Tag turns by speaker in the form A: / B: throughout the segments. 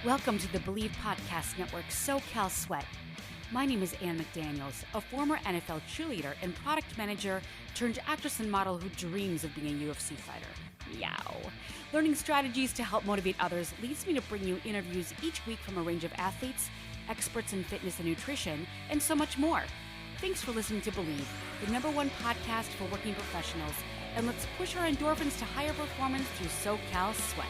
A: Welcome to the Believe Podcast Network's SoCal Sweat. My name is McDaniels, a former NFL cheerleader and product manager turned actress and model who dreams of being a UFC fighter. Meow. Learning strategies to help motivate others leads me to bring you interviews each week from a range of athletes, experts in fitness and nutrition, and so much more. Thanks for listening to Believe, the #1 podcast for working professionals, and let's push our endorphins to higher performance through SoCal Sweat.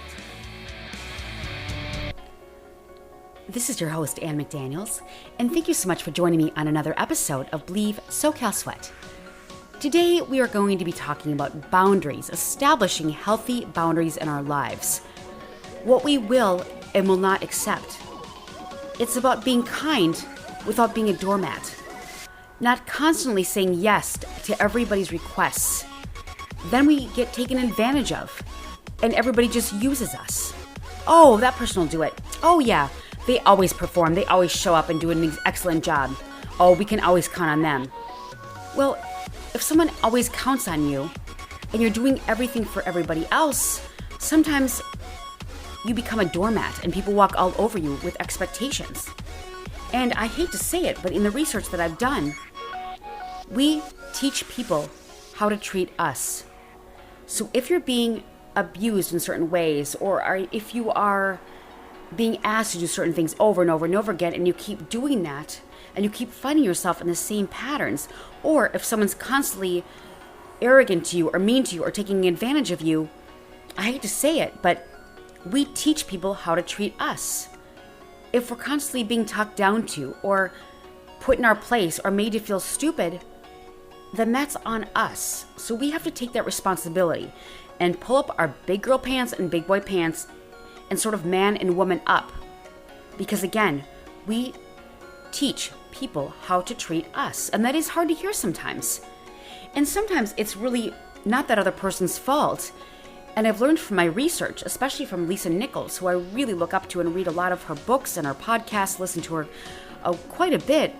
A: This is your host, Ann McDaniels, and thank you so much for joining me on another episode of Believe SoCal Sweat. Today, we are going to be talking about boundaries, establishing healthy boundaries in our lives. What we will and will not accept. It's about being kind without being a doormat. Not constantly saying yes to everybody's requests. Then we get taken advantage of, and everybody just uses us. Oh, that person will do it. Oh yeah, they always perform. They always show up and do an excellent job. Oh, we can always count on them. Well, if someone always counts on you, and you're doing everything for everybody else, sometimes you become a doormat and people walk all over you with expectations. And I hate to say it, but in the research that I've done, we teach people how to treat us. So if you're being abused in certain ways, or if you are being asked to do certain things over and over and over again, and you keep doing that, and you keep finding yourself in the same patterns, or if someone's constantly arrogant to you, or mean to you, or taking advantage of you, I hate to say it, but we teach people how to treat us. If we're constantly being talked down to, or put in our place, or made to feel stupid, then that's on us. So we have to take that responsibility and pull up our big girl pants and big boy pants and sort of man and woman up. Because again, we teach people how to treat us. And that is hard to hear sometimes. And sometimes it's really not that other person's fault. And I've learned from my research, especially from Lisa Nichols, who I really look up to and read a lot of her books and her podcasts, listen to her quite a bit.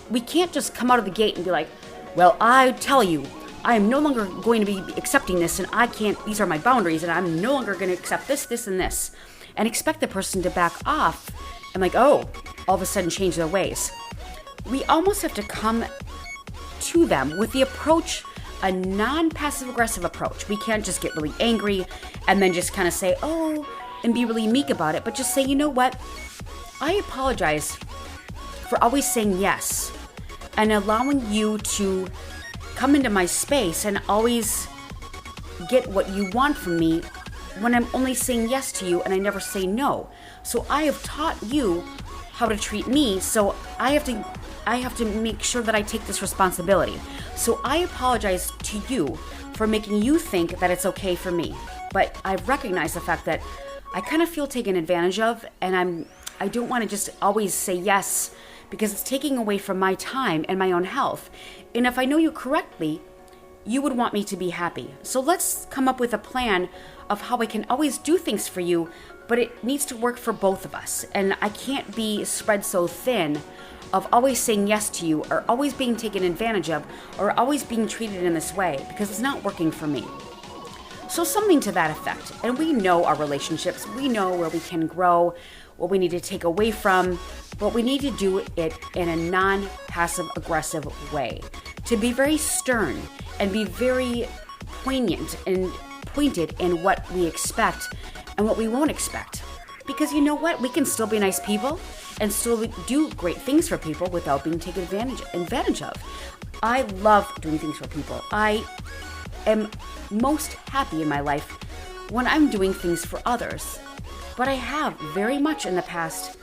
A: We can't just come out of the gate and be like, well, I tell you, I am no longer going to be accepting this, and I can't, these are my boundaries, and I'm no longer going to accept this, this, and this, and expect the person to back off and like, oh, all of a sudden change their ways. We almost have to come to them with the approach, a non-passive-aggressive approach. We can't just get really angry and then just kind of say, oh, and be really meek about it, but just say, you know what, I apologize for always saying yes and allowing you to come into my space and always get what you want from me when I'm only saying yes to you and I never say no. So I have taught you how to treat me, so I have to make sure that I take this responsibility. So I apologize to you for making you think that it's okay for me. But I've recognized the fact that I kind of feel taken advantage of, and I don't want to just always say yes, because it's taking away from my time and my own health. And if I know you correctly, you would want me to be happy. So let's come up with a plan of how I can always do things for you, but it needs to work for both of us. And I can't be spread so thin of always saying yes to you, or always being taken advantage of, or always being treated in this way, because it's not working for me. So something to that effect. And we know our relationships. We know where we can grow, what we need to take away from, but we need to do it in a non-passive aggressive way. To be very stern and be very poignant and pointed in what we expect and what we won't expect. Because you know what? We can still be nice people and still do great things for people without being taken advantage of. I love doing things for people. I am most happy in my life when I'm doing things for others. But I have very much in the past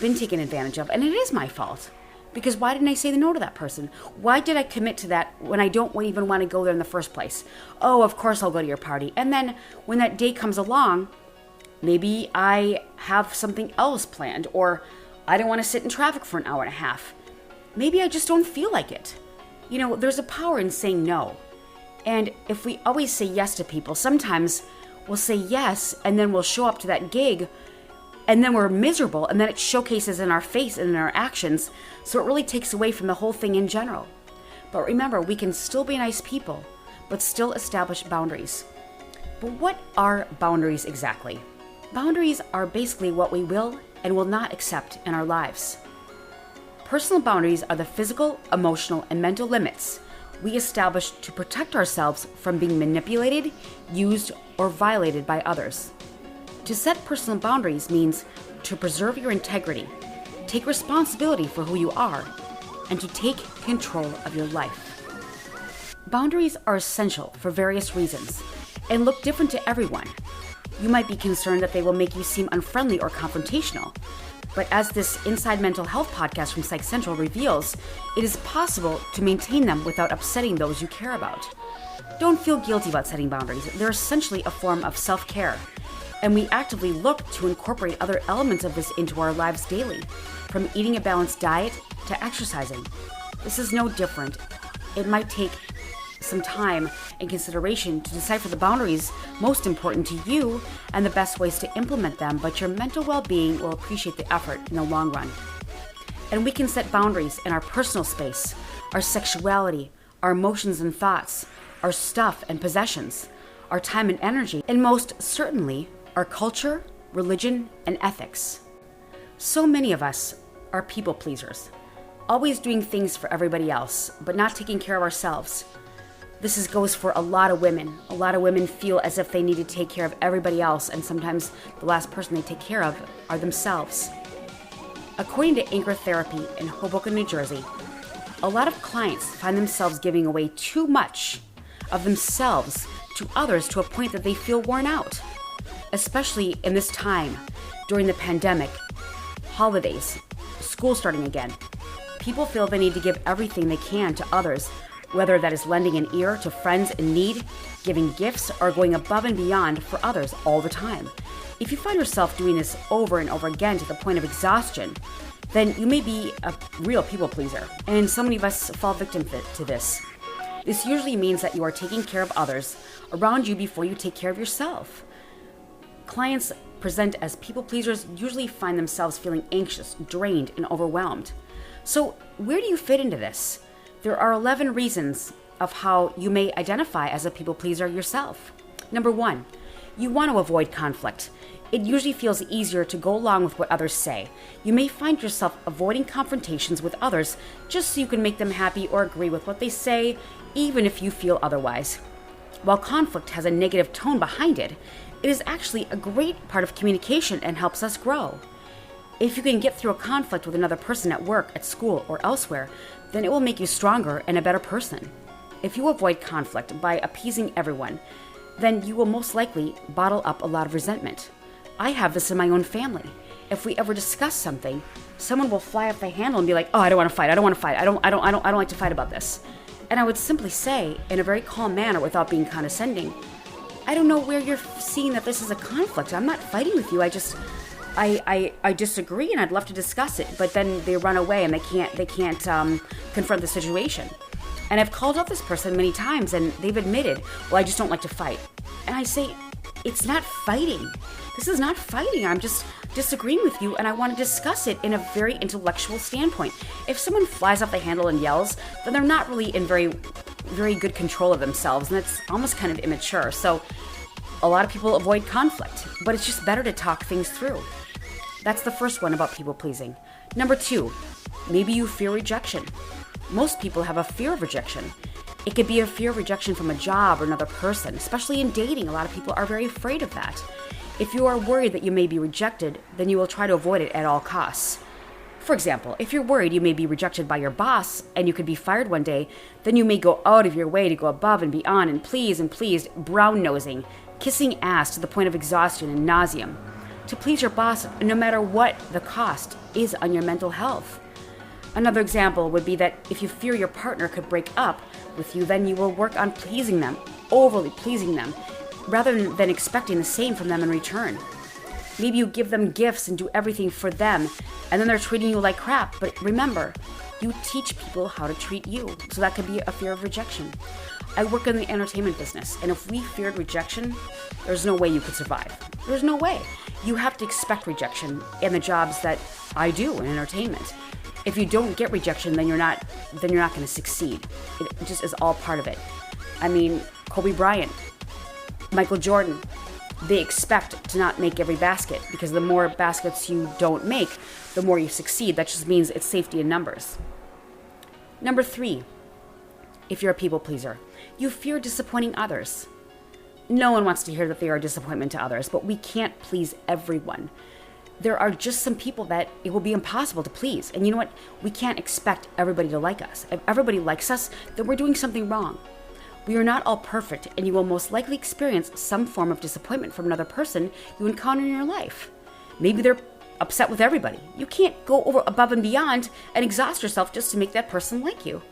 A: been taken advantage of, and it is my fault. Because why didn't I say no to that person? Why did I commit to that when I don't even want to go there in the first place? Oh, of course I'll go to your party. And then when that day comes along, maybe I have something else planned, or I don't want to sit in traffic for an hour and a half. Maybe I just don't feel like it. You know, there's a power in saying no. And if we always say yes to people, sometimes we'll say yes, and then we'll show up to that gig, and then we're miserable, and then it showcases in our face and in our actions, so it really takes away from the whole thing in general. But remember, we can still be nice people, but still establish boundaries. But what are boundaries exactly? Boundaries are basically what we will and will not accept in our lives. Personal boundaries are the physical, emotional, and mental limits we establish to protect ourselves from being manipulated, used, or violated by others. To set personal boundaries means to preserve your integrity, take responsibility for who you are, and to take control of your life. Boundaries are essential for various reasons and look different to everyone. You might be concerned that they will make you seem unfriendly or confrontational. But as this Inside Mental Health podcast from PsychCentral reveals, it is possible to maintain them without upsetting those you care about. Don't feel guilty about setting boundaries. They're essentially a form of self-care, and we actively look to incorporate other elements of this into our lives daily, from eating a balanced diet to exercising. This is no different. It might take some time and consideration to decipher the boundaries most important to you and the best ways to implement them, but your mental well-being will appreciate the effort in the long run. And we can set boundaries in our personal space, our sexuality, our emotions and thoughts, our stuff and possessions, our time and energy, and most certainly, our culture, religion, and ethics. So many of us are people pleasers, always doing things for everybody else, but not taking care of ourselves. This goes for a lot of women. A lot of women feel as if they need to take care of everybody else, and sometimes the last person they take care of are themselves. According to Anchor Therapy in Hoboken, New Jersey, a lot of clients find themselves giving away too much of themselves to others to a point that they feel worn out, especially in this time during the pandemic, holidays, school starting again. People feel they need to give everything they can to others, whether that is lending an ear to friends in need, giving gifts, or going above and beyond for others all the time. If you find yourself doing this over and over again to the point of exhaustion, then you may be a real people pleaser, and so many of us fall victim to this. This usually means that you are taking care of others around you before you take care of yourself. Clients present as people pleasers usually find themselves feeling anxious, drained, and overwhelmed. So where do you fit into this? There are 11 reasons of how you may identify as a people pleaser yourself. Number 1, you want to avoid conflict. It usually feels easier to go along with what others say. You may find yourself avoiding confrontations with others just so you can make them happy or agree with what they say, even if you feel otherwise. While conflict has a negative tone behind it, it is actually a great part of communication and helps us grow. If you can get through a conflict with another person at work, at school, or elsewhere, then it will make you stronger and a better person. If you avoid conflict by appeasing everyone, then you will most likely bottle up a lot of resentment. I have this in my own family. If we ever discuss something, someone will fly off the handle and be like, "Oh, I don't want to fight. I don't like to fight about this." And I would simply say, in a very calm manner without being condescending, "I don't know where you're seeing that this is a conflict. I'm not fighting with you. I disagree and I'd love to discuss it." But then they run away and they can't confront the situation. And I've called out this person many times and they've admitted, "Well, I just don't like to fight." And I say, it's not fighting. This is not fighting. I'm just disagreeing with you and I want to discuss it in a very intellectual standpoint. If someone flies off the handle and yells, then they're not really in very good control of themselves, and it's almost kind of immature. So a lot of people avoid conflict, but it's just better to talk things through. That's the first one about people pleasing. Number 2, maybe you fear rejection. Most people have a fear of rejection. It could be a fear of rejection from a job or another person, especially in dating. A lot of people are very afraid of that. If you are worried that you may be rejected, then you will try to avoid it at all costs. For example, if you're worried you may be rejected by your boss and you could be fired one day, then you may go out of your way to go above and beyond and please, brown-nosing, kissing ass to the point of exhaustion and nauseam, to please your boss no matter what the cost is on your mental health. Another example would be that if you fear your partner could break up with you, then you will work on pleasing them, overly pleasing them, rather than expecting the same from them in return. Maybe you give them gifts and do everything for them, and then they're treating you like crap. But remember, you teach people how to treat you, so that could be a fear of rejection. I work in the entertainment business, and if we feared rejection, there's no way you could survive. There's no way. You have to expect rejection in the jobs that I do in entertainment. If you don't get rejection, then you're not going to succeed. It just is all part of it. I mean, Kobe Bryant, Michael Jordan, They expect to not make every basket because the more baskets you don't make, the more you succeed. That just means it's safety in numbers. Number 3, if you're a people pleaser, you fear disappointing others. No one wants to hear that they are a disappointment to others, but we can't please everyone. There are just some people that it will be impossible to please. And you know what? We can't expect everybody to like us. If everybody likes us, then we're doing something wrong. We are not all perfect, and you will most likely experience some form of disappointment from another person you encounter in your life. Maybe they're upset with everybody. You can't go over above and beyond and exhaust yourself just to make that person like you.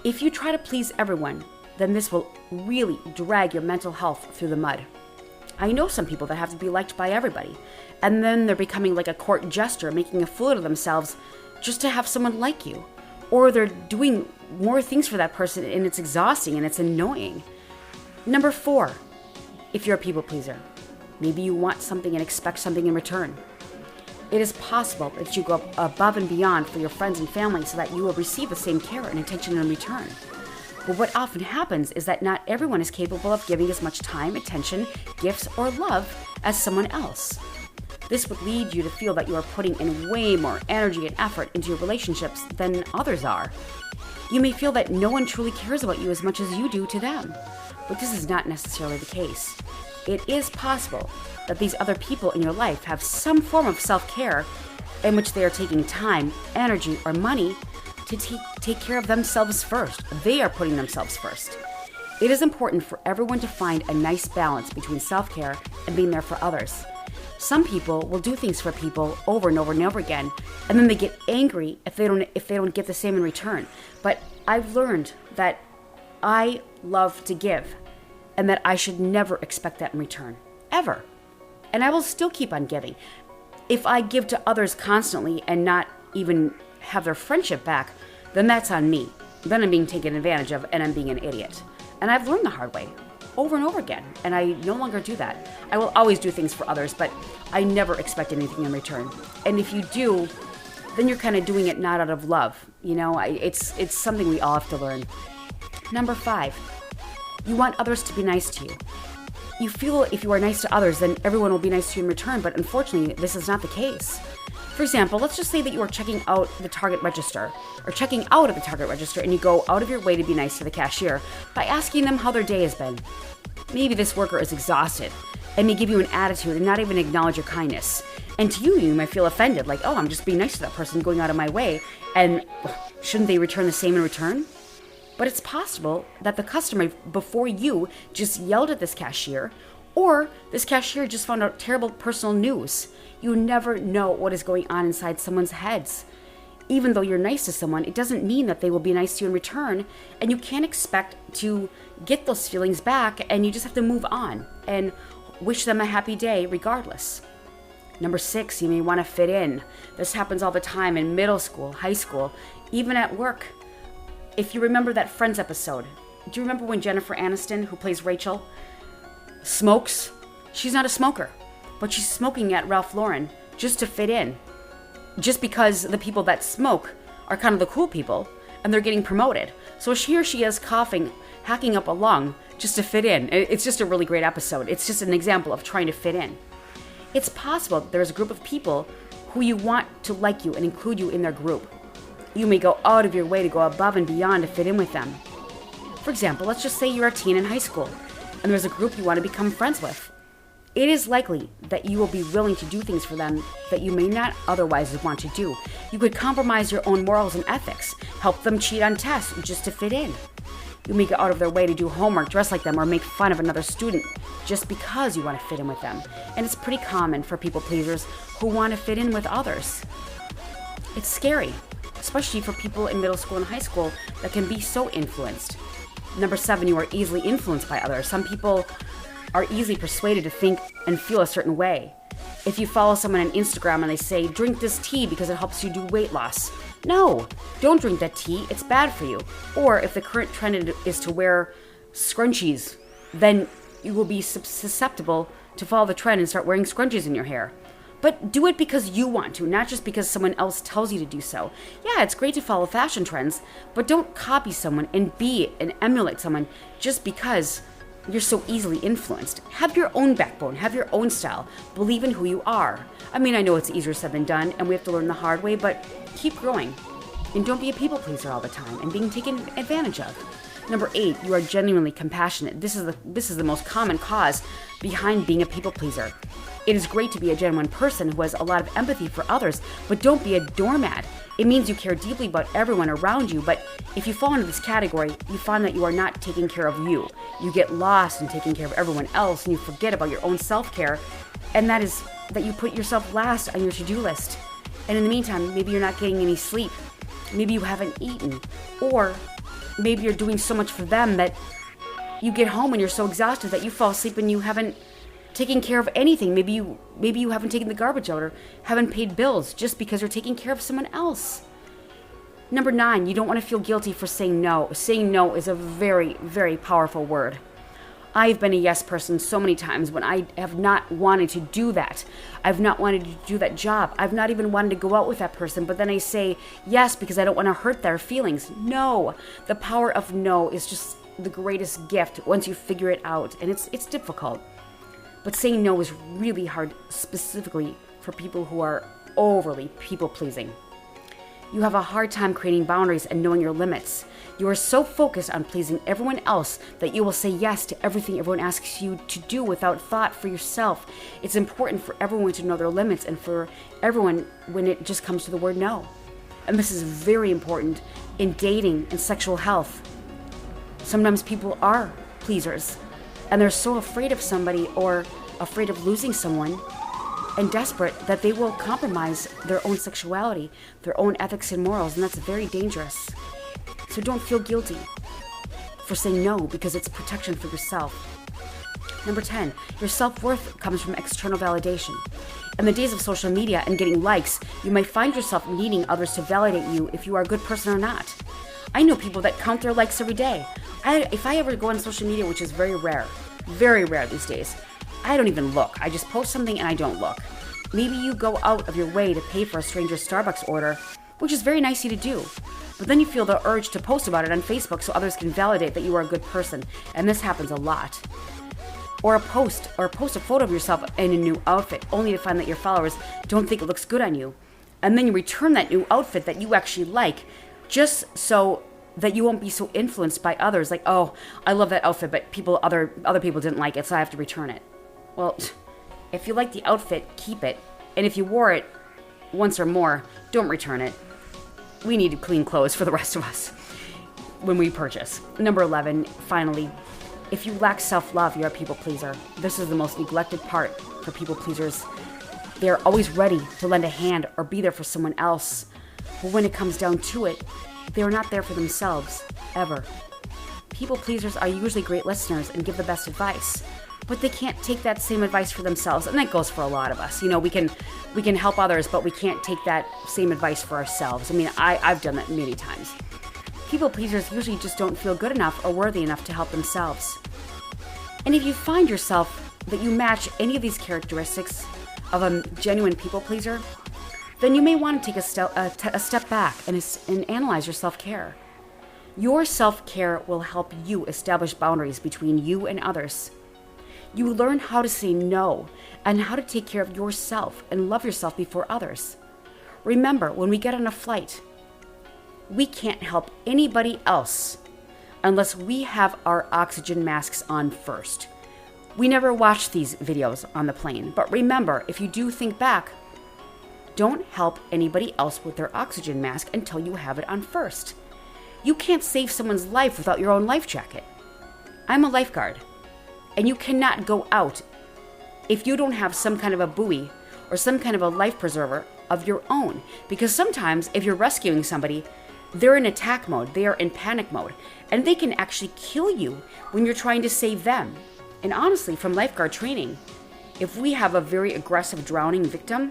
A: If you try to please everyone, then this will really drag your mental health through the mud. I know some people that have to be liked by everybody, and then they're becoming like a court jester, making a fool of themselves just to have someone like you. Or they're doing more things for that person, and it's exhausting and it's annoying. Number 4, if you're a people pleaser, maybe you want something and expect something in return. It is possible that you go above and beyond for your friends and family so that you will receive the same care and attention in return. But what often happens is that not everyone is capable of giving as much time, attention, gifts, or love as someone else. This would lead you to feel that you are putting in way more energy and effort into your relationships than others are. You may feel that no one truly cares about you as much as you do to them, but this is not necessarily the case. It is possible that these other people in your life have some form of self-care in which they are taking time, energy, or money to take care of themselves first. They are putting themselves first. It is important for everyone to find a nice balance between self-care and being there for others. Some people will do things for people over and over and over again, and then they get angry if they don't get the same in return. But I've learned that I love to give, and that I should never expect that in return, ever. And I will still keep on giving. If I give to others constantly and not even have their friendship back, then that's on me. Then I'm being taken advantage of, and I'm being an idiot. And I've learned the hard way over and over again, and I no longer do that. I will always do things for others, but I never expect anything in return. And if you do, then you're kind of doing it not out of love. You know, it's something we all have to learn. Number 5, you want others to be nice to you. You feel if you are nice to others, then everyone will be nice to you in return, but unfortunately, this is not the case. For example, let's just say that you are checking out the Target register, or checking out of the Target register, and you go out of your way to be nice to the cashier by asking them how their day has been. Maybe this worker is exhausted and may give you an attitude and not even acknowledge your kindness. And to you, you might feel offended, like, oh, I'm just being nice to that person, going out of my way, and shouldn't they return the same in return? But it's possible that the customer before you just yelled at this cashier, or this cashier just found out terrible personal news. You never know what is going on inside someone's heads. Even though you're nice to someone, it doesn't mean that they will be nice to you in return, and you can't expect to get those feelings back, and you just have to move on and wish them a happy day regardless. Number 6, you may want to fit in. This happens all the time in middle school, high school, even at work. If you remember that Friends episode, do you remember when Jennifer Aniston, who plays Rachel, smokes? She's not a smoker, but she's smoking at Ralph Lauren just to fit in. Just because the people that smoke are kind of the cool people, and they're getting promoted. So here she is coughing, hacking up a lung just to fit in. It's just a really great episode. It's just an example of trying to fit in. It's possible that there's a group of people who you want to like you and include you in their group. You may go out of your way to go above and beyond to fit in with them. For example, let's just say you're a teen in high school, and there's a group you want to become friends with. It is likely that you will be willing to do things for them that you may not otherwise want to do. You could compromise your own morals and ethics, help them cheat on tests just to fit in. You may go out of their way to do homework, dress like them, or make fun of another student just because you want to fit in with them. And it's pretty common for people pleasers who want to fit in with others. It's scary, especially for people in middle school and high school that can be so influenced. Number 7, you are easily influenced by others. Some people are easily persuaded to think and feel a certain way. If you follow someone on Instagram and they say, drink this tea because it helps you do weight loss. No, don't drink that tea, it's bad for you. Or if the current trend is to wear scrunchies, then you will be susceptible to follow the trend and start wearing scrunchies in your hair. But do it because you want to, not just because someone else tells you to do so. Yeah, it's great to follow fashion trends, but don't copy someone and be and emulate someone just because you're so easily influenced. Have your own backbone, have your own style, believe in who you are. I mean, I know it's easier said than done, and we have to learn the hard way, but keep growing. And don't be a people pleaser all the time and being taken advantage of. Number 8, you are genuinely compassionate. This is the most common cause behind being a people pleaser. It is great to be a genuine person who has a lot of empathy for others, but don't be a doormat. It means you care deeply about everyone around you, but if you fall into this category, you find that you are not taking care of you. You get lost in taking care of everyone else, and you forget about your own self-care, and that is that you put yourself last on your to-do list. And in the meantime, maybe you're not getting any sleep. Maybe you haven't eaten, or maybe you're doing so much for them that you get home and you're so exhausted that you fall asleep and you haven't taken care of anything. Maybe you haven't taken the garbage out or haven't paid bills just because you're taking care of someone else. Number 9, you don't want to feel guilty for saying no. Saying no is a very, very powerful word. I've been a yes person so many times when I have not wanted to do that. I've not wanted to do that job. I've not even wanted to go out with that person, but then I say yes because I don't want to hurt their feelings. No. The power of no is just the greatest gift once you figure it out, and it's difficult. But saying no is really hard, specifically for people who are overly people-pleasing. You have a hard time creating boundaries and knowing your limits. You are so focused on pleasing everyone else that you will say yes to everything everyone asks you to do without thought for yourself. It's important for everyone to know their limits and for everyone when it just comes to the word no. And this is very important in dating and sexual health. Sometimes people are pleasers, and they're so afraid of somebody or afraid of losing someone and desperate that they will compromise their own sexuality, their own ethics and morals, and that's very dangerous. So don't feel guilty for saying no because it's protection for yourself. Number 10, your self-worth comes from external validation. In the days of social media and getting likes, you might find yourself needing others to validate you if you are a good person or not. I know people that count their likes every day. If I ever go on social media, which is very rare these days, I don't even look. I just post something and I don't look. Maybe you go out of your way to pay for a stranger's Starbucks order, which is very nice of you to do. But then you feel the urge to post about it on Facebook so others can validate that you are a good person, and this happens a lot. Or post a photo of yourself in a new outfit, only to find that your followers don't think it looks good on you. And then you return that new outfit that you actually like, just so that you won't be so influenced by others. Like, oh, I love that outfit, but other people didn't like it, so I have to return it. Well, if you like the outfit, keep it. And if you wore it once or more, don't return it. We need clean clothes for the rest of us when we purchase. Number 11, finally, if you lack self-love, you're a people pleaser. This is the most neglected part for people pleasers. They are always ready to lend a hand or be there for someone else. But when it comes down to it, they are not there for themselves, ever. People pleasers are usually great listeners and give the best advice, but they can't take that same advice for themselves, and that goes for a lot of us. You know, we can help others, but we can't take that same advice for ourselves. I mean, I've done that many times. People pleasers usually just don't feel good enough or worthy enough to help themselves. And if you find yourself that you match any of these characteristics of a genuine people pleaser, then you may want to take a step back and analyze your self-care. Your self-care will help you establish boundaries between you and others. You learn how to say no and how to take care of yourself and love yourself before others. Remember, when we get on a flight, we can't help anybody else unless we have our oxygen masks on first. We never watch these videos on the plane, but remember, if you do think back, don't help anybody else with their oxygen mask until you have it on first. You can't save someone's life without your own life jacket. I'm a lifeguard, and you cannot go out if you don't have some kind of a buoy or some kind of a life preserver of your own. Because sometimes if you're rescuing somebody, they're in attack mode, they are in panic mode, and they can actually kill you when you're trying to save them. And honestly, from lifeguard training, if we have a very aggressive drowning victim,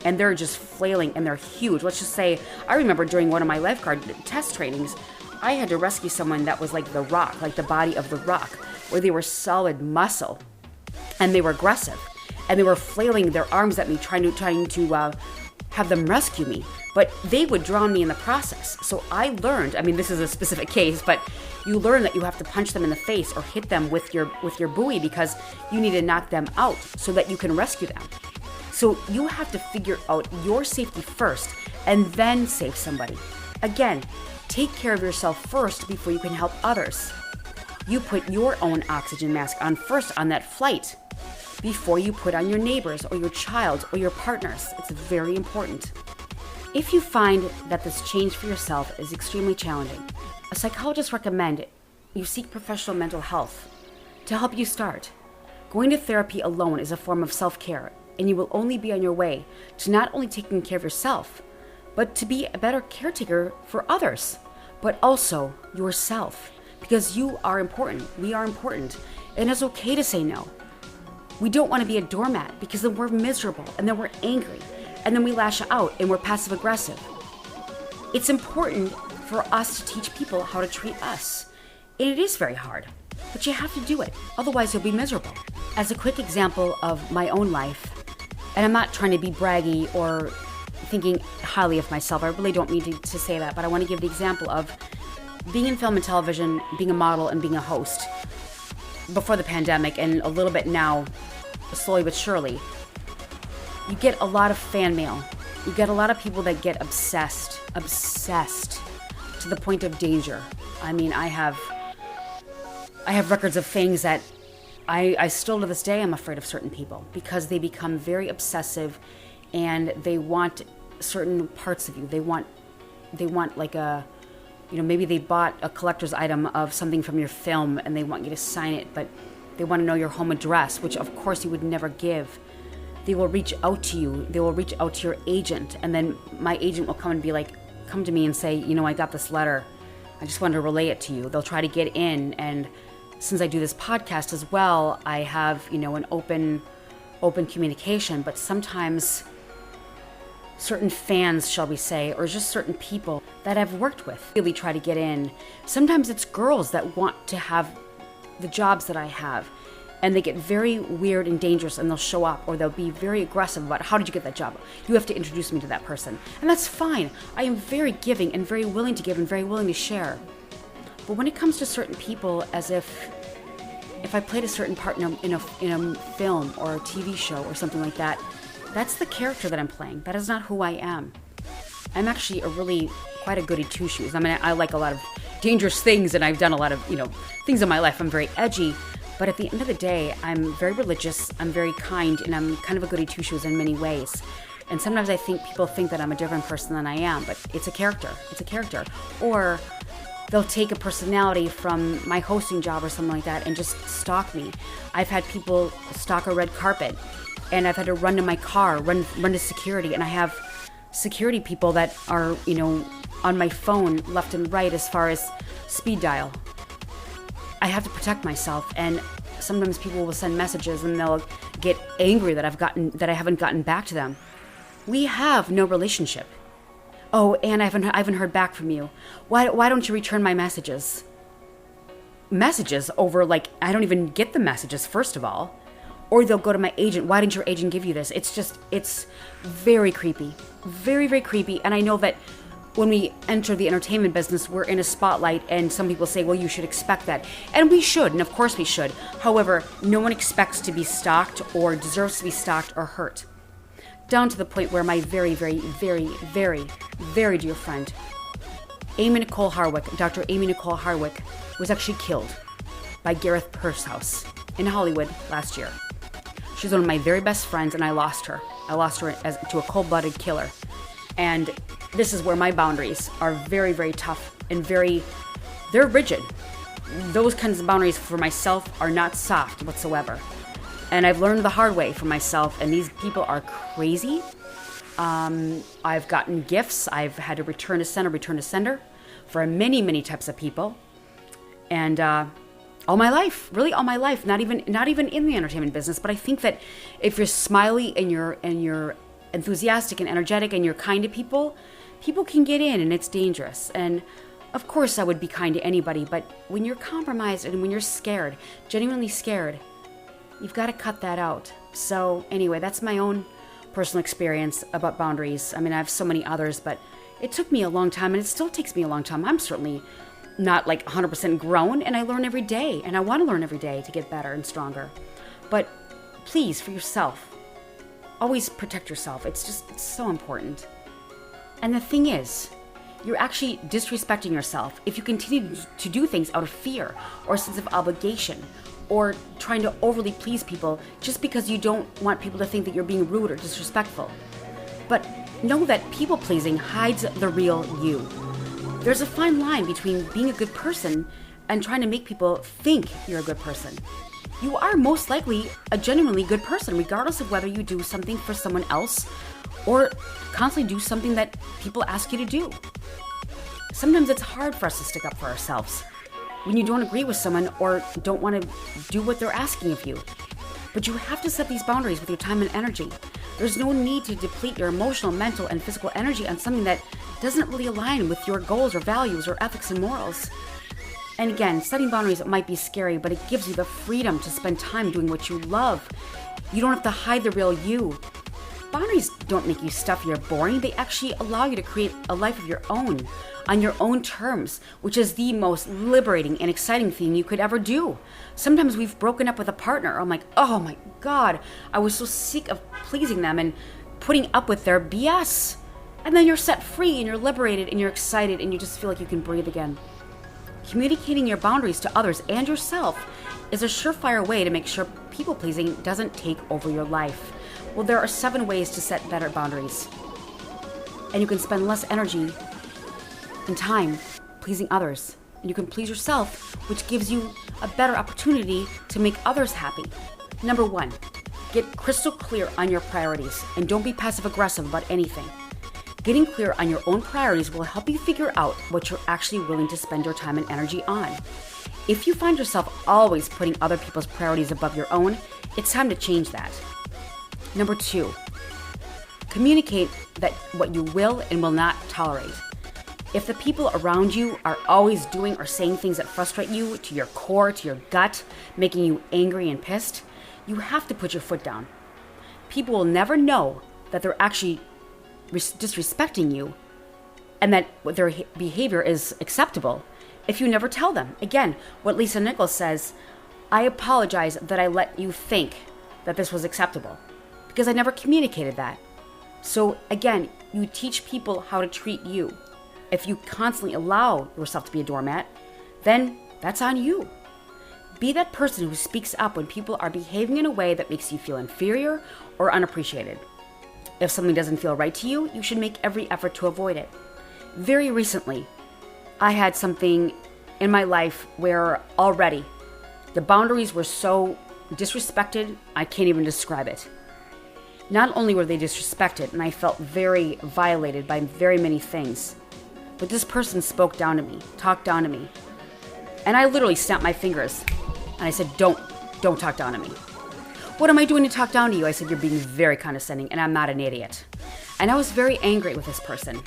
A: and they're just flailing and they're huge. Let's just say, I remember during one of my lifeguard test trainings, I had to rescue someone that was like the Rock, like the body of the Rock, where they were solid muscle and they were aggressive and they were flailing their arms at me, trying to have them rescue me, but they would drown me in the process. So I learned, I mean, this is a specific case, but you learn that you have to punch them in the face or hit them with your buoy because you need to knock them out so that you can rescue them. So you have to figure out your safety first and then save somebody. Again, take care of yourself first before you can help others. You put your own oxygen mask on first on that flight before you put on your neighbors or your child or your partners. It's very important. If you find that this change for yourself is extremely challenging, a psychologist recommends you seek professional mental health to help you start. Going to therapy alone is a form of self-care, and you will only be on your way to not only taking care of yourself, but to be a better caretaker for others, but also yourself, because you are important. We are important, and it's okay to say no. We don't want to be a doormat because then we're miserable and then we're angry and then we lash out and we're passive aggressive. It's important for us to teach people how to treat us. And it is very hard, but you have to do it. Otherwise, you'll be miserable. As a quick example of my own life, and I'm not trying to be braggy or thinking highly of myself. I really don't mean to say that, but I want to give the example of being in film and television, being a model, and being a host before the pandemic, and a little bit now, slowly but surely. You get a lot of fan mail. You get a lot of people that get obsessed to the point of danger. I mean, I have records of things that I still to this day I'm afraid of certain people because they become very obsessive and they want certain parts of you. They want like a, maybe they bought a collector's item of something from your film and they want you to sign it, but they want to know your home address, which of course you would never give. They will reach out to you. They will reach out to your agent, and then my agent will come to me and say, I got this letter. I just wanted to relay it to you. They'll try to get in, and since I do this podcast as well, I have, an open communication, but sometimes certain fans, shall we say, or just certain people that I've worked with really try to get in. Sometimes it's girls that want to have the jobs that I have, and they get very weird and dangerous, and they'll show up, or they'll be very aggressive about, how did you get that job? You have to introduce me to that person. And that's fine. I am very giving and very willing to give and very willing to share. But when it comes to certain people, as if I played a certain part in a film or a TV show or something like that, that's the character that I'm playing. That is not who I am. I'm actually quite a goody two-shoes. I mean, I like a lot of dangerous things, and I've done a lot of, things in my life. I'm very edgy, but at the end of the day, I'm very religious, I'm very kind, and I'm kind of a goody two-shoes in many ways. And sometimes I think people think that I'm a different person than I am, but it's a character. It's a character. Or they'll take a personality from my hosting job or something like that and just stalk me. I've had people stalk a red carpet, and I've had to run to my car, run to security, and I have security people that are, on my phone left and right as far as speed dial. I have to protect myself, and sometimes people will send messages and they'll get angry that I haven't gotten back to them. We have no relationship. Oh, and I haven't heard back from you. Why don't you return my messages? Messages over, I don't even get the messages, first of all. Or they'll go to my agent. Why didn't your agent give you this? It's very creepy. Very, very creepy. And I know that when we enter the entertainment business, we're in a spotlight, and some people say, well, you should expect that. And we should, and of course we should. However, no one expects to be stalked or deserves to be stalked or hurt. Down to the point where my very, very, very, very, very dear friend, Dr. Amy Nicole Harwick, was actually killed by Gareth Pursehouse in Hollywood last year. She's one of my very best friends, and I lost her. To a cold-blooded killer. And this is where my boundaries are very, very tough and they're rigid. Those kinds of boundaries for myself are not soft whatsoever. And I've learned the hard way for myself, and these people are crazy. I've gotten gifts. I've had to return to sender for many, many types of people. And all my life, really all my life, not even in the entertainment business, but I think that if you're smiley and you're enthusiastic and energetic and you're kind to people can get in, and it's dangerous. And of course I would be kind to anybody, but when you're compromised and when you're scared, genuinely scared, you've got to cut that out. So anyway, that's my own personal experience about boundaries. I mean, I have so many others, but it took me a long time, and it still takes me a long time. I'm certainly not like 100% grown, and I learn every day, and I want to learn every day to get better and stronger. But please, for yourself, always protect yourself. It's so important. And the thing is, you're actually disrespecting yourself if you continue to do things out of fear or a sense of obligation, or trying to overly please people just because you don't want people to think that you're being rude or disrespectful. But know that people pleasing hides the real you. There's a fine line between being a good person and trying to make people think you're a good person. You are most likely a genuinely good person, regardless of whether you do something for someone else or constantly do something that people ask you to do. Sometimes it's hard for us to stick up for ourselves when you don't agree with someone or don't want to do what they're asking of you. But you have to set these boundaries with your time and energy. There's no need to deplete your emotional, mental, and physical energy on something that doesn't really align with your goals or values or ethics and morals. And again, setting boundaries might be scary, but it gives you the freedom to spend time doing what you love. You don't have to hide the real you. Boundaries don't make you stuffy or boring. They actually allow you to create a life of your own, on your own terms, which is the most liberating and exciting thing you could ever do. Sometimes we've broken up with a partner. I'm like, oh my God, I was so sick of pleasing them and putting up with their BS. And then you're set free and you're liberated and you're excited and you just feel like you can breathe again. Communicating your boundaries to others and yourself is a surefire way to make sure people-pleasing doesn't take over your life. Well, there are 7 ways to set better boundaries. And you can spend less energy and time pleasing others. And you can please yourself, which gives you a better opportunity to make others happy. Number 1, get crystal clear on your priorities and don't be passive-aggressive about anything. Getting clear on your own priorities will help you figure out what you're actually willing to spend your time and energy on. If you find yourself always putting other people's priorities above your own, it's time to change that. Number 2, communicate that what you will and will not tolerate. If the people around you are always doing or saying things that frustrate you to your core, to your gut, making you angry and pissed, you have to put your foot down. People will never know that they're actually disrespecting you and that their behavior is acceptable if you never tell them. Again, what Lisa Nichols says, I apologize that I let you think that this was acceptable because I never communicated that. So again, you teach people how to treat you. If you constantly allow yourself to be a doormat, then that's on you. Be that person who speaks up when people are behaving in a way that makes you feel inferior or unappreciated. If something doesn't feel right to you, you should make every effort to avoid it. Very recently, I had something in my life where already the boundaries were so disrespected, I can't even describe it. Not only were they disrespected, and I felt very violated by very many things, but this person spoke down to me, talked down to me. And I literally snapped my fingers, and I said, don't talk down to me. What am I doing to talk down to you? I said, you're being very condescending, and I'm not an idiot. And I was very angry with this person.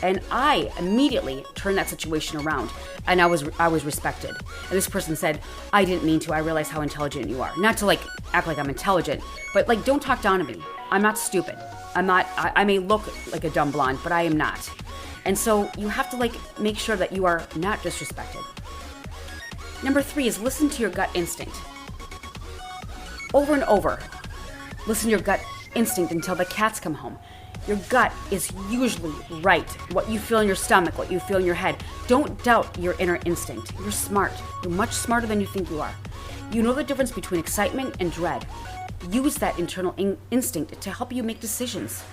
A: And I immediately turned that situation around, and I was respected. And this person said, I didn't mean to. I realize how intelligent you are. Not to act like I'm intelligent, but don't talk down to me. I'm not stupid. I may look like a dumb blonde, but I am not. And so you have to make sure that you are not disrespected. Number 3 is listen to your gut instinct. Over and over, listen to your gut instinct until the cats come home. Your gut is usually right. What you feel in your stomach, what you feel in your head. Don't doubt your inner instinct. You're smart. You're much smarter than you think you are. You know the difference between excitement and dread. Use that internal instinct to help you make decisions.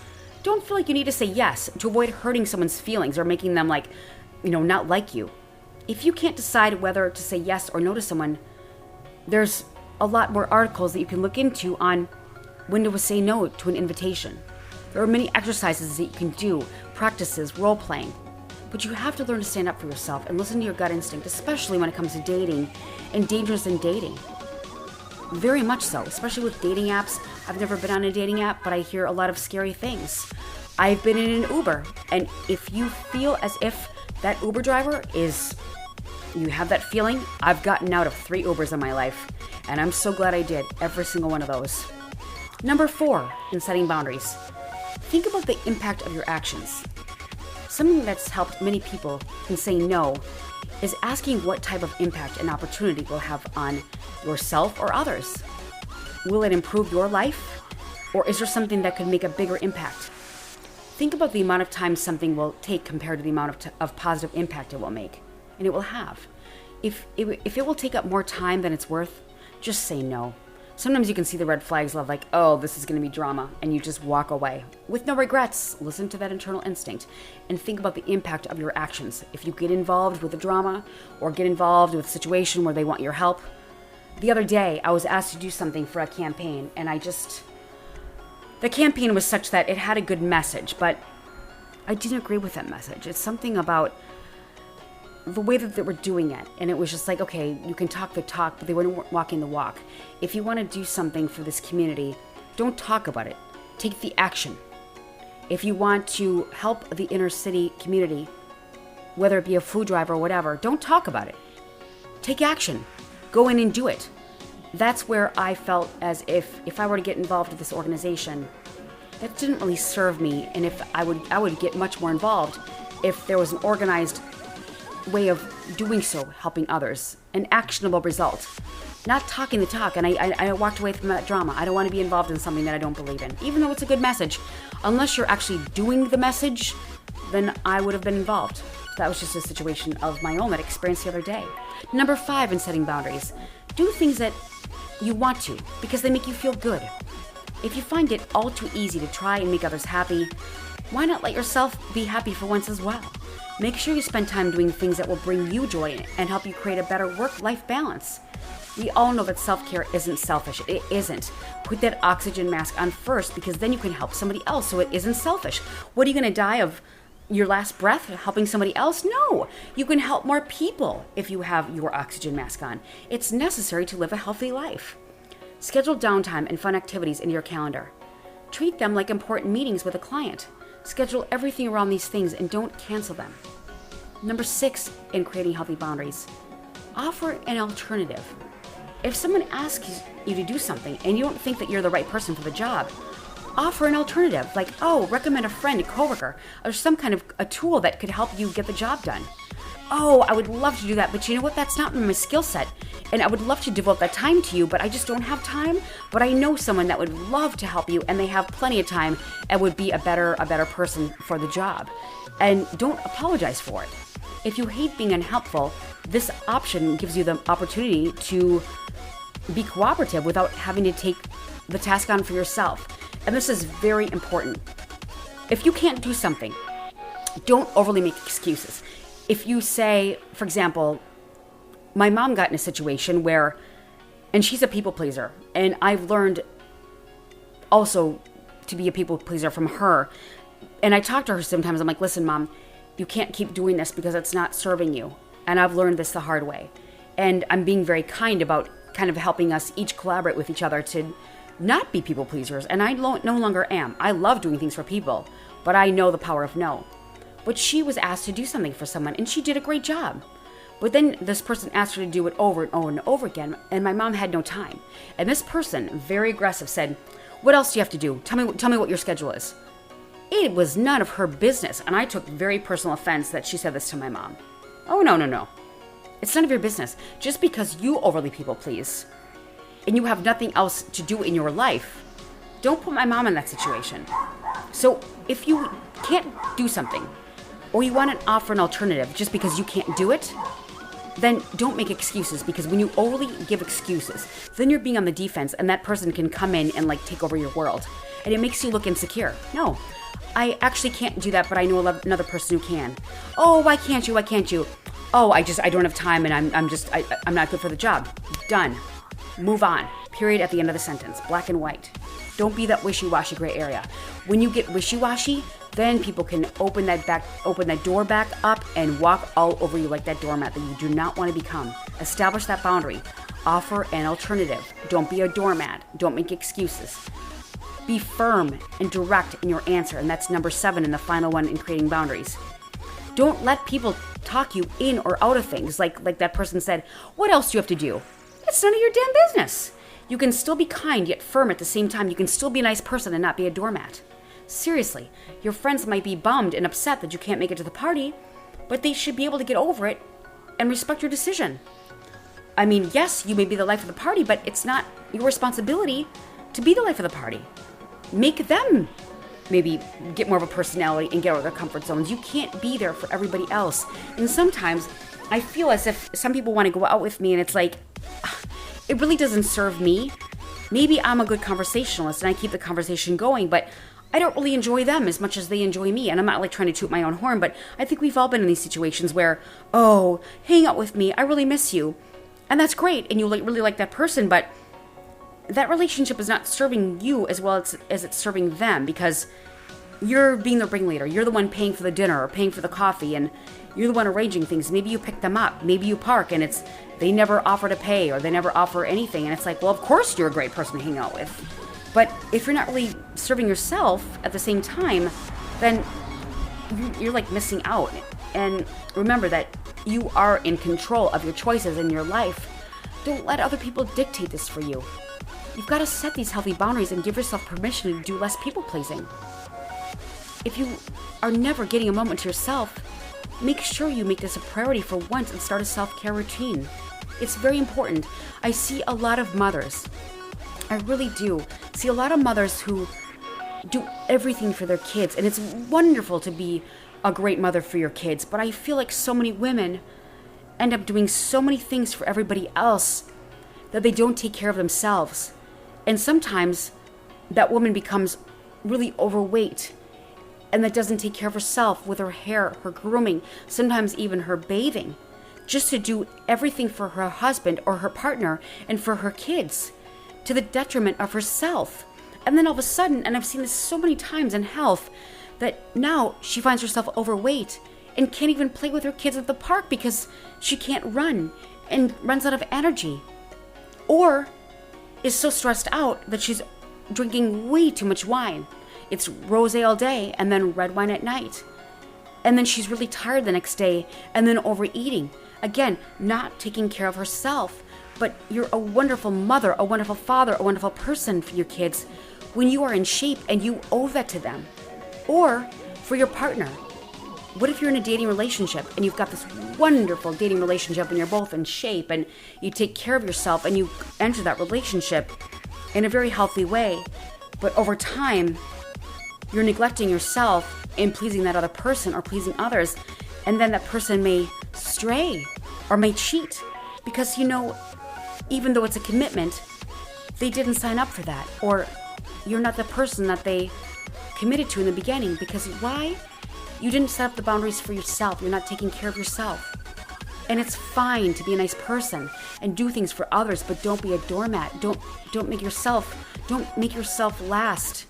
A: Don't feel like you need to say yes to avoid hurting someone's feelings or making them not like you. If you can't decide whether to say yes or no to someone, there's a lot more articles that you can look into on when to say no to an invitation. There are many exercises that you can do, practices, role-playing. But you have to learn to stand up for yourself and listen to your gut instinct, especially when it comes to dating and dangers in dating. Very much so, especially with dating apps. I've never been on a dating app, but I hear a lot of scary things. I've been in an Uber, and if you feel as if that Uber driver you have that feeling, I've gotten out of 3 Ubers in my life, and I'm so glad I did, every single one of those. Number 4 in setting boundaries, think about the impact of your actions. Something that's helped many people in saying no is asking what type of impact an opportunity will have on yourself or others. Will it improve your life? Or is there something that could make a bigger impact? Think about the amount of time something will take compared to the amount of positive impact it will make, and it will have. If it will take up more time than it's worth, just say no. Sometimes you can see the red flags of like, oh, this is going to be drama, and you just walk away. With no regrets, listen to that internal instinct, and think about the impact of your actions. If you get involved with the drama, or get involved with a situation where they want your help. The other day, I was asked to do something for a campaign, and the campaign was such that it had a good message, but I didn't agree with that message. It's something about the way that they were doing it. And it was just like, okay, you can talk the talk, but they weren't walking the walk. If you want to do something for this community, don't talk about it. Take the action. If you want to help the inner city community, whether it be a food drive or whatever, don't talk about it. Take action. Go in and do it. That's where I felt as if I were to get involved with this organization, that didn't really serve me. And if I would get much more involved if there was an organized way of doing so, helping others, an actionable result, not talking the talk. And I walked away from that drama. I don't want to be involved in something that I don't believe in, even though it's a good message. Unless you're actually doing the message, then I would have been involved. That was just a situation of my own that I experienced the other day. Number 5 in setting boundaries, do things that you want to because they make you feel good. If you find it all too easy to try and make others happy, why not let yourself be happy for once as well? Make sure you spend time doing things that will bring you joy and help you create a better work-life balance. We all know that self-care isn't selfish. It isn't. Put that oxygen mask on first because then you can help somebody else so it isn't selfish. What are you going to die of? Your last breath helping somebody else? No. You can help more people if you have your oxygen mask on. It's necessary to live a healthy life. Schedule downtime and fun activities in your calendar. Treat them like important meetings with a client. Schedule everything around these things and don't cancel them. Number 6 in creating healthy boundaries, offer an alternative. If someone asks you to do something and you don't think that you're the right person for the job, offer an alternative, like, oh, recommend a friend, a coworker, or some kind of a tool that could help you get the job done. Oh, I would love to do that, but you know what? That's not my skill set. And I would love to devote that time to you, but I just don't have time. But I know someone that would love to help you, and they have plenty of time and would be a better person for the job. And don't apologize for it. If you hate being unhelpful, this option gives you the opportunity to be cooperative without having to take the task on for yourself. And this is very important. If you can't do something, don't overly make excuses. If you say, for example, my mom got in a situation where, and she's a people pleaser, and I've learned also to be a people pleaser from her. And I talk to her sometimes, I'm like, listen, Mom, you can't keep doing this because it's not serving you. And I've learned this the hard way. And I'm being very kind about kind of helping us each collaborate with each other to not be people pleasers. And I no longer am. I love doing things for people, but I know the power of no. But she was asked to do something for someone, and she did a great job. But then this person asked her to do it over and over and over again, and my mom had no time. And this person, very aggressive, said, what else do you have to do? Tell me what your schedule is. It was none of her business, and I took very personal offense that she said this to my mom. Oh, no. It's none of your business. Just because you overly people please, and you have nothing else to do in your life, don't put my mom in that situation. So if you can't do something, or you want to offer an alternative just because you can't do it, then don't make excuses, because when you overly give excuses, then you're being on the defense, and that person can come in and take over your world, and it makes you look insecure. No, I actually can't do that, but I know another person who can. Oh, why can't you? Oh, I don't have time, and I'm not good for the job. Done. Move on. Period at the end of the sentence. Black and white. Don't be that wishy-washy gray area. When you get wishy-washy, then people can open that door back up and walk all over you like that doormat that you do not want to become. Establish that boundary. Offer an alternative. Don't be a doormat. Don't make excuses. Be firm and direct in your answer, and that's number 7 and the final one in creating boundaries. Don't let people talk you in or out of things. Like that person said, what else do you have to do? It's none of your damn business. You can still be kind yet firm at the same time. You can still be a nice person and not be a doormat. Seriously, your friends might be bummed and upset that you can't make it to the party, but they should be able to get over it and respect your decision. I mean, yes, you may be the life of the party, but it's not your responsibility to be the life of the party. Make them maybe get more of a personality and get out of their comfort zones. You can't be there for everybody else. And sometimes I feel as if some people want to go out with me and it's like, it really doesn't serve me. Maybe I'm a good conversationalist and I keep the conversation going, but I don't really enjoy them as much as they enjoy me. And I'm not like trying to toot my own horn, but I think we've all been in these situations where, oh, hang out with me, I really miss you. And that's great, and you really like that person, but that relationship is not serving you as well as it's serving them, because you're being the ringleader. You're the one paying for the dinner or paying for the coffee, and you're the one arranging things. Maybe you pick them up. Maybe you park, and they never offer to pay or they never offer anything. And it's like, well, of course you're a great person to hang out with. But if you're not really serving yourself at the same time, then you're like missing out. And remember that you are in control of your choices in your life. Don't let other people dictate this for you. You've got to set these healthy boundaries and give yourself permission to do less people-pleasing. If you are never getting a moment to yourself, make sure you make this a priority for once and start a self-care routine. It's very important. I see a lot of mothers, I really do, see a lot of mothers who do everything for their kids, and it's wonderful to be a great mother for your kids, but I feel like so many women end up doing so many things for everybody else that they don't take care of themselves. And sometimes that woman becomes really overweight and that doesn't take care of herself with her hair, her grooming, sometimes even her bathing, just to do everything for her husband or her partner and for her kids, to the detriment of herself. And then all of a sudden, and I've seen this so many times in health, that now she finds herself overweight and can't even play with her kids at the park because she can't run and runs out of energy. Or is so stressed out that she's drinking way too much wine. It's rosé all day and then red wine at night. And then she's really tired the next day and then overeating. Again, not taking care of herself. But you're a wonderful mother, a wonderful father, a wonderful person for your kids when you are in shape and you owe that to them. Or for your partner. What if you're in a dating relationship and you've got this wonderful dating relationship and you're both in shape and you take care of yourself and you enter that relationship in a very healthy way, but over time you're neglecting yourself in pleasing that other person or pleasing others, and then that person may stray or may cheat because, even though it's a commitment, they didn't sign up for that, or you're not the person that they committed to in the beginning. Because why? You didn't set up the boundaries for yourself. You're not taking care of yourself. And it's fine to be a nice person and do things for others, but don't be a doormat. Don't make yourself last.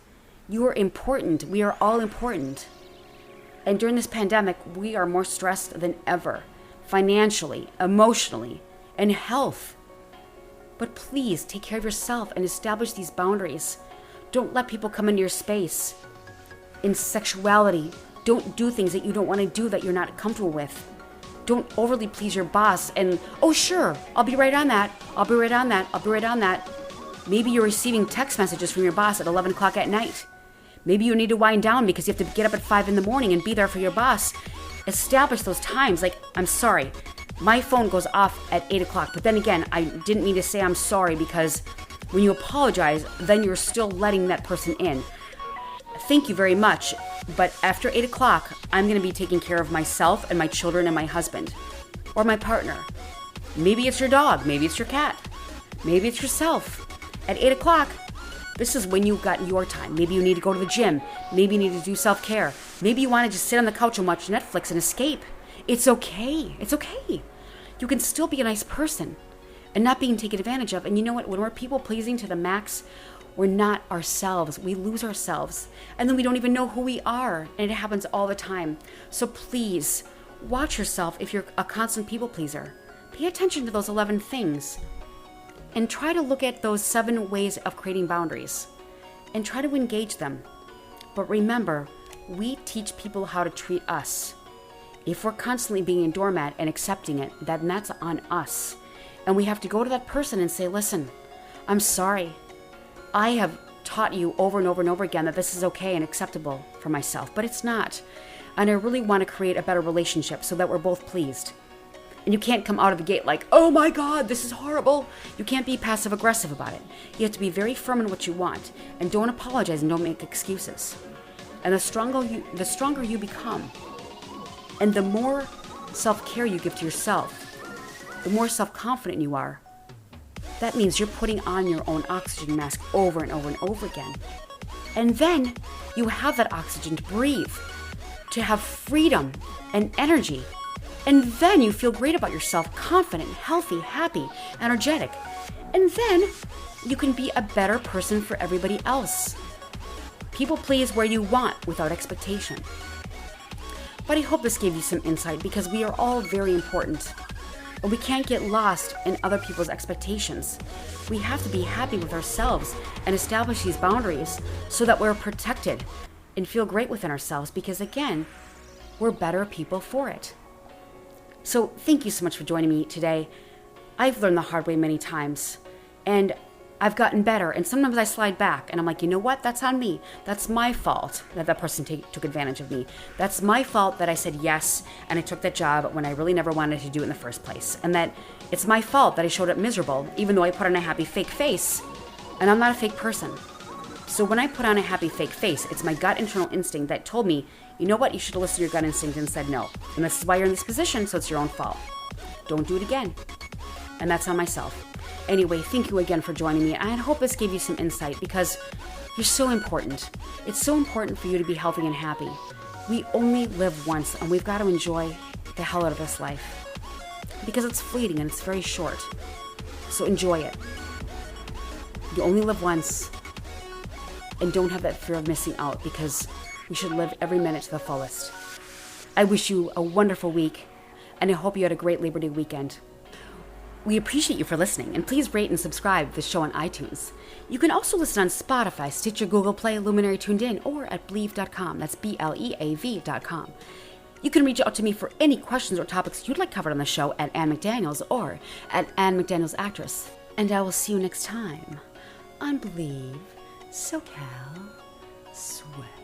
A: You are important. We are all important. And during this pandemic, we are more stressed than ever, financially, emotionally, and health. But please take care of yourself and establish these boundaries. Don't let people come into your space. In sexuality, don't do things that you don't want to do, that you're not comfortable with. Don't overly please your boss and, oh sure, I'll be right on that. Maybe you're receiving text messages from your boss at 11 o'clock at night. Maybe you need to wind down because you have to get up at 5 in the morning and be there for your boss. Establish those times. Like, I'm sorry, my phone goes off at 8 o'clock. But then again, I didn't mean to say I'm sorry, because when you apologize, then you're still letting that person in. Thank you very much, but after 8 o'clock, I'm going to be taking care of myself and my children and my husband. Or my partner. Maybe it's your dog. Maybe it's your cat. Maybe it's yourself. At 8 o'clock, this is when you've got your time. Maybe you need to go to the gym. Maybe you need to do self-care. Maybe you want to just sit on the couch and watch Netflix and escape. It's okay. It's okay. You can still be a nice person and not being taken advantage of. And you know what? When we're people-pleasing to the max, we're not ourselves. We lose ourselves. And then we don't even know who we are. And it happens all the time. So please, watch yourself if you're a constant people-pleaser. Pay attention to those 11 things. And try to look at those 7 ways of creating boundaries. And try to engage them. But remember, we teach people how to treat us. If we're constantly being a doormat and accepting it, then that's on us. And we have to go to that person and say, listen, I'm sorry. I have taught you over and over and over again that this is okay and acceptable for myself, but it's not. And I really want to create a better relationship so that we're both pleased. And you can't come out of the gate like, oh my God, this is horrible. You can't be passive aggressive about it. You have to be very firm in what you want, and don't apologize and don't make excuses. And the stronger you become, and the more self-care you give to yourself, the more self-confident you are. That means you're putting on your own oxygen mask over and over and over again. And then you have that oxygen to breathe, to have freedom and energy. And then you feel great about yourself, confident, healthy, happy, energetic. And then you can be a better person for everybody else. People please where you want without expectation. But I hope this gave you some insight, because we are all very important. And we can't get lost in other people's expectations. We have to be happy with ourselves and establish these boundaries so that we're protected and feel great within ourselves, because again, we're better people for it. So thank you so much for joining me today. I've learned the hard way many times, and I've gotten better, and sometimes I slide back and I'm like, you know what? That's on me. That's my fault that that person took advantage of me. That's my fault that I said yes and I took that job when I really never wanted to do it in the first place. And that it's my fault that I showed up miserable, even though I put on a happy fake face, and I'm not a fake person. So when I put on a happy fake face, it's my gut internal instinct that told me, you know what? You should have listened to your gut instinct and said no. And this is why you're in this position, so it's your own fault. Don't do it again. And that's on myself. Anyway, thank you again for joining me. I hope this gave you some insight, because you're so important. It's so important for you to be healthy and happy. We only live once, and we've got to enjoy the hell out of this life, because it's fleeting and it's very short. So enjoy it. You only live once, and don't have that fear of missing out, because we should live every minute to the fullest. I wish you a wonderful week, and I hope you had a great Labor Day weekend. We appreciate you for listening, and please rate and subscribe to the show on iTunes. You can also listen on Spotify, Stitcher, Google Play, Luminary Tuned In, or at Believe.com. That's BLEAV.com. You can reach out to me for any questions or topics you'd like covered on the show at Ann McDaniels or at Ann McDaniels Actress. And I will see you next time on Believe, SoCal, Sweat.